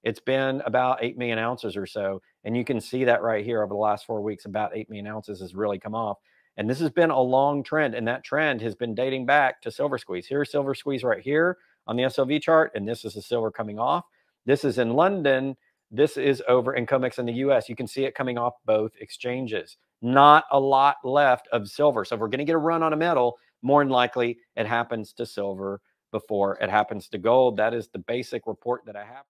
It's been about 8 million ounces or so. And you can see that right here over the last 4 weeks, about 8 million ounces has really come off. And this has been a long trend. And that trend has been dating back to silver squeeze. Here's silver squeeze right here on the SLV chart. And this is the silver coming off. This is in London. This is over in COMEX in the US. You can see it coming off both exchanges. Not a lot left of silver. So if we're going to get a run on a metal, more than likely it happens to silver before it happens to gold. That is the basic report that I have.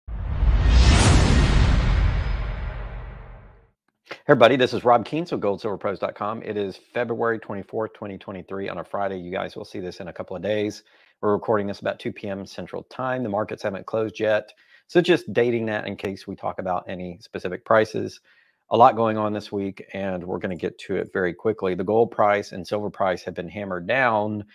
Hey everybody, this is Rob Kientz of GoldSilverPros.com. It is February 24th, 2023 on a Friday. You guys will see this in a couple of days. We're recording this about 2 p.m. Central Time. The markets haven't closed yet. So just dating that in case we talk about any specific prices. A lot going on this week, and we're going to get to it very quickly. The gold price and silver price have been hammered down.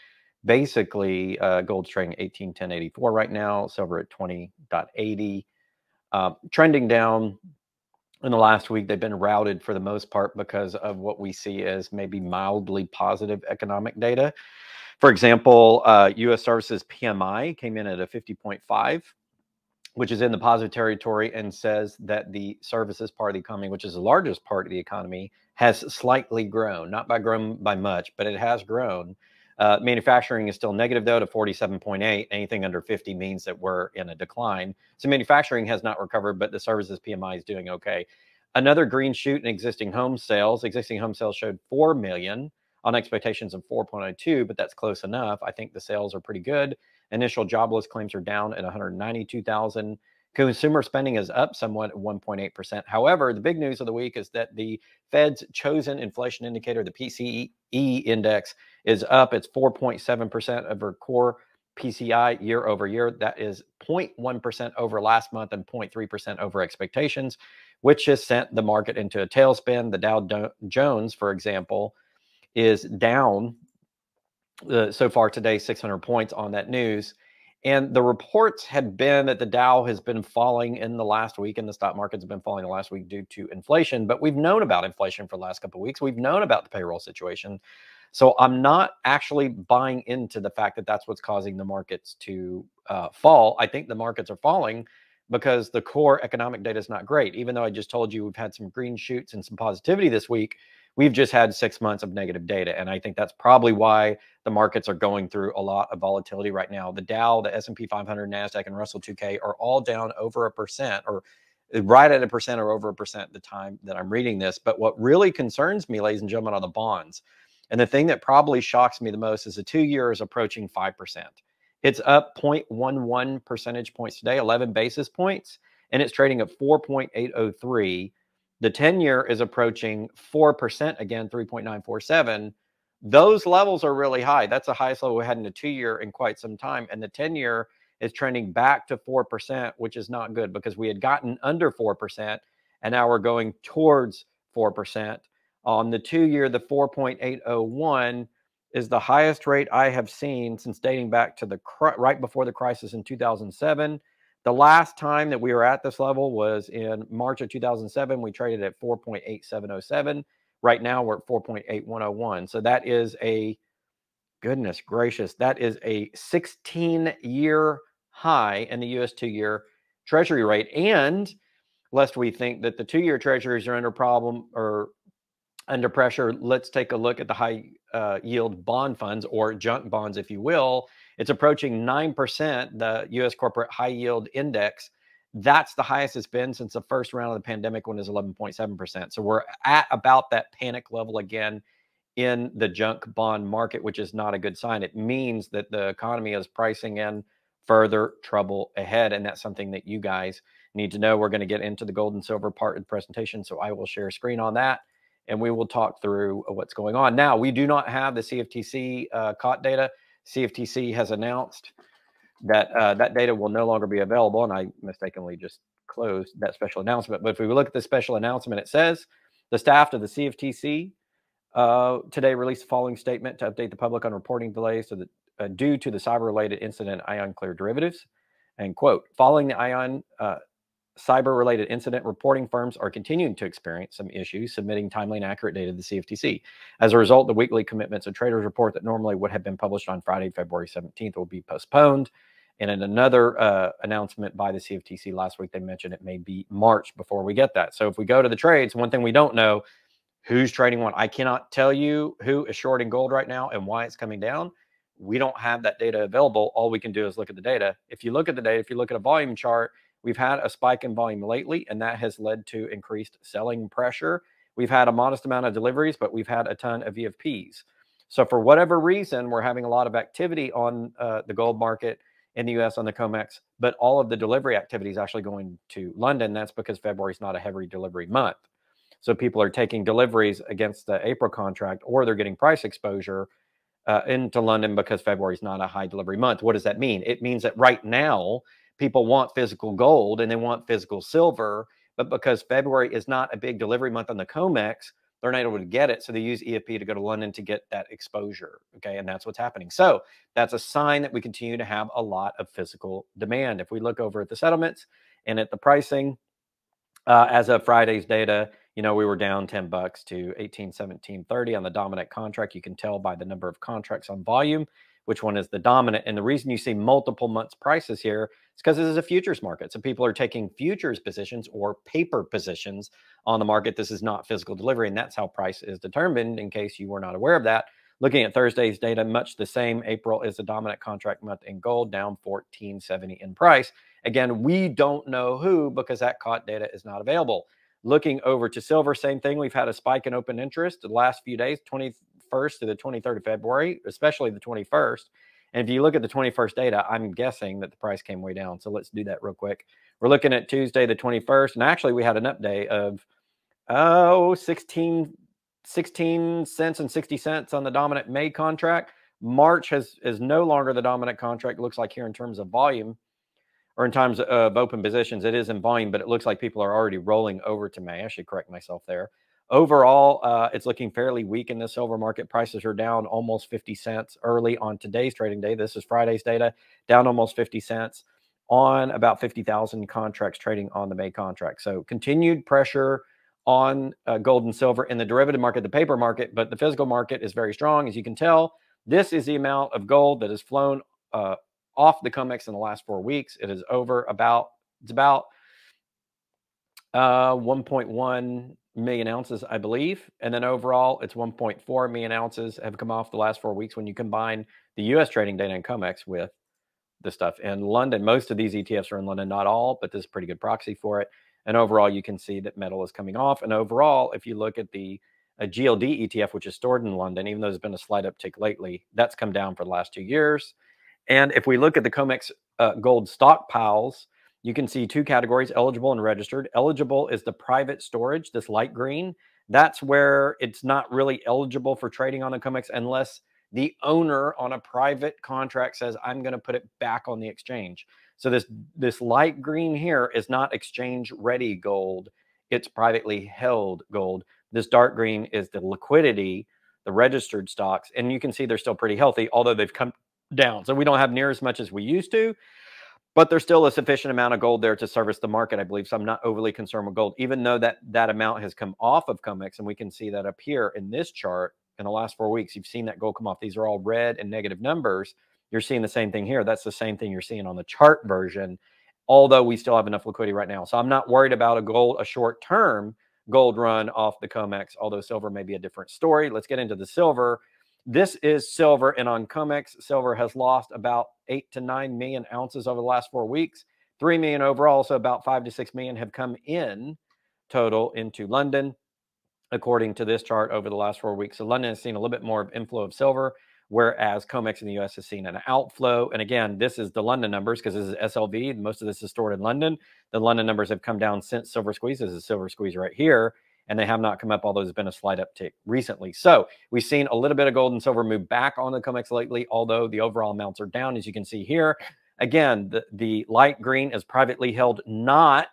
Basically, gold's trading 18.1084 right now, silver at 20.80. Trending down. In the last week, they've been routed for the most part because of what we see as maybe mildly positive economic data. For example, U.S. services PMI came in at a 50.5, which is in the positive territory, and says that the services part of the economy, which is the largest part of the economy, has slightly grown. Not grown by much, but it has grown. Manufacturing is still negative, though, to 47.8. Anything under 50 means that we're in a decline. So manufacturing has not recovered, but the services PMI is doing okay. Another green shoot in existing home sales. Existing home sales showed 4 million on expectations of 4.02, but that's close enough. I think the sales are pretty good. Initial jobless claims are down at 192,000. Consumer spending is up somewhat at 1.8%. However, the big news of the week is that the Fed's chosen inflation indicator, the PCE index, is up. It's 4.7% over core PCI year over year. That is 0.1% over last month and 0.3% over expectations, which has sent the market into a tailspin. The Dow Jones, for example, is down so far today, 600 points on that news. And the reports had been that the Dow has been falling in the last week, and the stock markets have been falling the last week due to inflation. But we've known about inflation for the last couple of weeks. We've known about the payroll situation. So I'm not actually buying into the fact that that's what's causing the markets to fall. I think the markets are falling because the core economic data is not great. Even though I just told you we've had some green shoots and some positivity this week, we've just had 6 months of negative data. And I think that's probably why the markets are going through a lot of volatility right now. The Dow, the S&P 500, NASDAQ, and Russell 2K are all down over 1%, or right at 1% or over 1% at the time that I'm reading this. But what really concerns me, ladies and gentlemen, are the bonds. And the thing that probably shocks me the most is the 2-year is approaching 5%. It's up 0.11 percentage points today, 11 basis points, and it's trading at 4.803. The 10-year is approaching 4% again, 3.947. Those levels are really high. That's the highest level we had in the 2-year in quite some time. And the 10-year is trending back to 4%, which is not good because we had gotten under 4%, and now we're going towards 4%. On the 2-year, the 4.801 is the highest rate I have seen since dating back to the right before the crisis in 2007. The last time that we were at this level was in March of 2007. We traded at 4.8707. Right now, we're at 4.8101. So that is a, goodness gracious, that is a 16-year high in the U.S. 2-year Treasury rate. And lest we think that the 2-year Treasuries are under problem or under pressure, let's take a look at the high yield bond funds, or junk bonds, if you will. It's approaching 9%, the U.S. corporate high yield index. That's the highest it's been since the first round of the pandemic, when it was 11.7%. So we're at about that panic level again in the junk bond market, which is not a good sign. It means that the economy is pricing in further trouble ahead. And that's something that you guys need to know. We're going to get into the gold and silver part of the presentation. So I will share a screen on that, and we will talk through what's going on. Now, we do not have the CFTC COT data. CFTC has announced that that data will no longer be available, and I mistakenly just closed that special announcement. But if we look at the special announcement, it says the staff of the CFTC today released the following statement to update the public on reporting delays due to the cyber-related incident Ion Clear Derivatives. And quote, following the Ion cyber-related incident, reporting firms are continuing to experience some issues submitting timely and accurate data to the CFTC. As a result, the weekly commitments of traders report that normally would have been published on Friday, February 17th will be postponed. And in another announcement by the CFTC last week, they mentioned it may be March before we get that. So if we go to the trades, one thing we don't know, who's trading what. I cannot tell you who is shorting gold right now and why it's coming down. We don't have that data available. All we can do is look at the data. If you look at the data, if you look at a volume chart, we've had a spike in volume lately, and that has led to increased selling pressure. We've had a modest amount of deliveries, but we've had a ton of VFPs. So for whatever reason, we're having a lot of activity on the gold market in the US on the COMEX, but all of the delivery activity is actually going to London. That's because February is not a heavy delivery month. So people are taking deliveries against the April contract, or they're getting price exposure into London because February is not a high delivery month. What does that mean? It means that right now people want physical gold and they want physical silver, but because February is not a big delivery month on the COMEX, they're not able to get it. So they use EFP to go to London to get that exposure. Okay. And that's what's happening. So that's a sign that we continue to have a lot of physical demand. If we look over at the settlements and at the pricing, as of Friday's data, we were down $10 to 1817.30 on the dominant contract. You can tell by the number of contracts on volume which one is the dominant. And the reason you see multiple months prices here is because this is a futures market. So people are taking futures positions or paper positions on the market. This is not physical delivery, and that's how price is determined, in case you were not aware of that. Looking at Thursday's data, much the same. April is the dominant contract month in gold, down $14.70 in price. Again, we don't know who, because that COT data is not available. Looking over to silver, same thing. We've had a spike in open interest the last few days, 21st to the 23rd of February, especially the 21st. And if you look at the 21st data, I'm guessing that the price came way down. So let's do that real quick. We're looking at Tuesday, the 21st. And actually, we had an update of 16 cents and 60 cents on the dominant May contract. March is no longer the dominant contract. It looks like here in terms of volume, or in terms of open positions, it is in volume, but it looks like people are already rolling over to May. I should correct myself there. Overall, it's looking fairly weak in the silver market. Prices are down almost 50 cents early on today's trading day. This is Friday's data, down almost 50 cents on about 50,000 contracts trading on the May contract. So continued pressure on gold and silver in the derivative market, the paper market, but the physical market is very strong. As you can tell, this is the amount of gold that has flown off the COMEX in the last 4 weeks. It is over about 1.1 million ounces, I believe. And then overall, it's 1.4 million ounces have come off the last 4 weeks when you combine the US trading data and COMEX with the stuff in London. Most of these ETFs are in London, not all, but this is a pretty good proxy for it. And overall, you can see that metal is coming off. And overall, if you look at the GLD ETF, which is stored in London, even though there's been a slight uptick lately, that's come down for the last 2 years. And if we look at the COMEX gold stockpiles, you can see two categories, eligible and registered. Eligible is the private storage, this light green. That's where it's not really eligible for trading on the COMEX unless the owner on a private contract says, I'm going to put it back on the exchange. So this light green here is not exchange ready gold. It's privately held gold. This dark green is the liquidity, the registered stocks. And you can see they're still pretty healthy, although they've come down. So we don't have near as much as we used to, but there's still a sufficient amount of gold there to service the market, I believe. So I'm not overly concerned with gold, even though that amount has come off of COMEX. And we can see that up here in this chart in the last 4 weeks. You've seen that gold come off. These are all red and negative numbers. You're seeing the same thing here. That's the same thing you're seeing on the chart version, although we still have enough liquidity right now. So I'm not worried about a short-term gold run off the COMEX, although silver may be a different story. Let's get into the silver. This is silver, and on COMEX, silver has lost about 8 to 9 million ounces over the last 4 weeks. 3 million overall, so about 5 to 6 million have come in total into London, according to this chart over the last 4 weeks. So London has seen a little bit more of inflow of silver, whereas COMEX in the US has seen an outflow. And again, this is the London numbers because this is SLV. Most of this is stored in London. The London numbers have come down since Silver Squeeze. This is Silver Squeeze right here, and they have not come up, although there's been a slight uptick recently. So we've seen a little bit of gold and silver move back on the COMEX lately, although the overall amounts are down, as you can see here. Again, the light green is privately held, not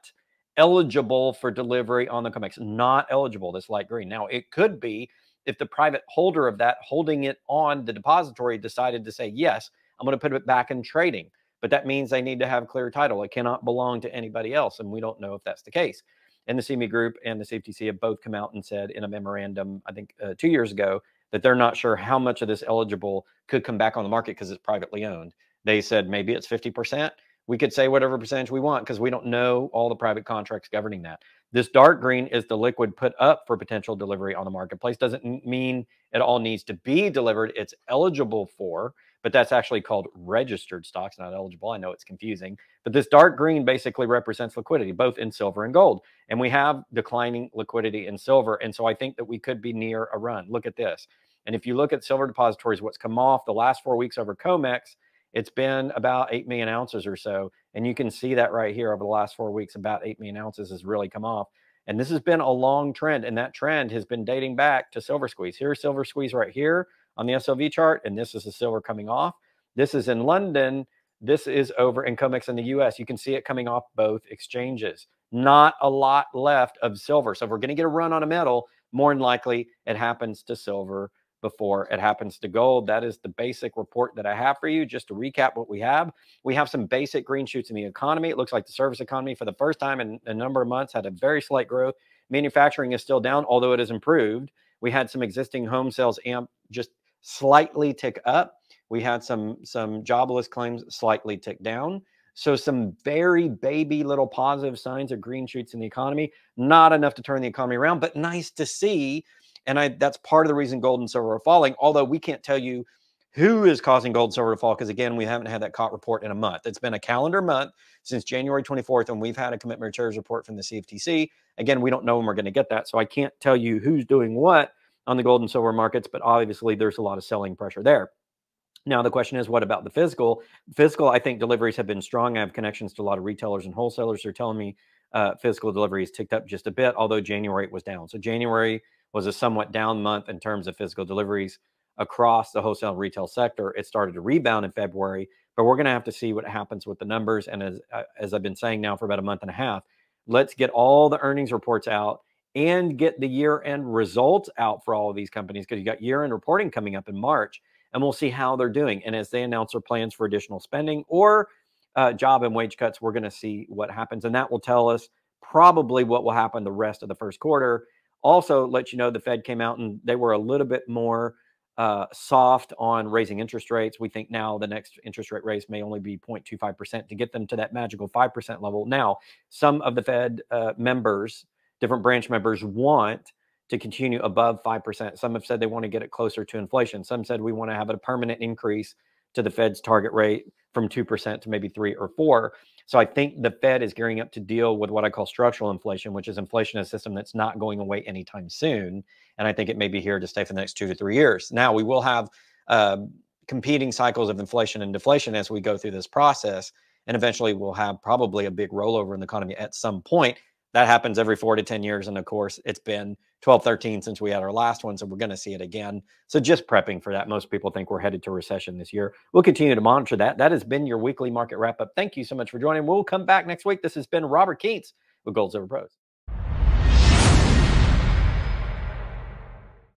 eligible for delivery on the COMEX. Not eligible, this light green. Now, it could be if the private holder of that holding it on the depository decided to say, yes, I'm going to put it back in trading. But that means they need to have clear title. It cannot belong to anybody else, and we don't know if that's the case. And the CME Group and the CFTC have both come out and said in a memorandum, I think 2 years ago, that they're not sure how much of this eligible could come back on the market because it's privately owned. They said maybe it's 50%. We could say whatever percentage we want because we don't know all the private contracts governing that. This dark green is the liquid put up for potential delivery on the marketplace. Doesn't mean it all needs to be delivered. It's eligible for, but that's actually called registered stocks, not eligible. I know it's confusing, but this dark green basically represents liquidity, both in silver and gold. And we have declining liquidity in silver. And so I think that we could be near a run. Look at this. And if you look at silver depositories, what's come off the last 4 weeks over COMEX, it's been about 8 million ounces or so. And you can see that right here over the last 4 weeks, about 8 million ounces has really come off. And this has been a long trend. And that trend has been dating back to silver squeeze. Here's silver squeeze right here on the SLV chart. And this is the silver coming off. This is in London. This is over in COMEX in the US. You can see it coming off both exchanges. Not a lot left of silver. So if we're going to get a run on a metal, more than likely it happens to silver before it happens to gold. That is the basic report that I have for you. Just to recap what we have some basic green shoots in the economy. It looks like the service economy for the first time in a number of months had a very slight growth. Manufacturing is still down, although it has improved. We had some existing home sales amp just slightly tick up. We had some jobless claims slightly tick down. So some very baby little positive signs of green shoots in the economy. Not enough to turn the economy around, but nice to see. And that's part of the reason gold and silver are falling, although we can't tell you who is causing gold and silver to fall because, again, we haven't had that COT report in a month. It's been a calendar month since January 24th, and we've had a commitment returns report from the CFTC. Again, we don't know when we're going to get that, so I can't tell you who's doing what on the gold and silver markets, but obviously there's a lot of selling pressure there. Now, the question is, what about the physical? Physical, I think deliveries have been strong. I have connections to a lot of retailers and wholesalers who are telling me physical deliveries ticked up just a bit, although January was down. So January was a somewhat down month in terms of physical deliveries across the wholesale and retail sector. It started to rebound in February, but we're going to have to see what happens with the numbers. And as I've been saying now for about a month and a half, let's get all the earnings reports out and get the year-end results out for all of these companies, because you got year-end reporting coming up in March, and we'll see how they're doing. And as they announce their plans for additional spending or job and wage cuts, we're going to see what happens. And that will tell us probably what will happen the rest of the first quarter. Also, let you know, the Fed came out and they were a little bit more soft on raising interest rates. We think now the next interest rate raise may only be 0.25% to get them to that magical 5% level. Now, some of the Fed members, different branch members, want to continue above 5%. Some have said they want to get it closer to inflation. Some said we want to have a permanent increase to the Fed's target rate from 2% to maybe 3 or 4. So I think the Fed is gearing up to deal with what I call structural inflation, which is inflation in a system that's not going away anytime soon. And I think it may be here to stay for the next 2 to 3 years. Now, we will have competing cycles of inflation and deflation as we go through this process. And eventually we'll have probably a big rollover in the economy at some point. That happens every 4 to 10 years. And of course, it's been 12, 13 since we had our last one. So we're going to see it again. So just prepping for that. Most people think we're headed to recession this year. We'll continue to monitor that. That has been your weekly market wrap up. Thank you so much for joining. We'll come back next week. This has been Robert Keats with Gold Silver Pros.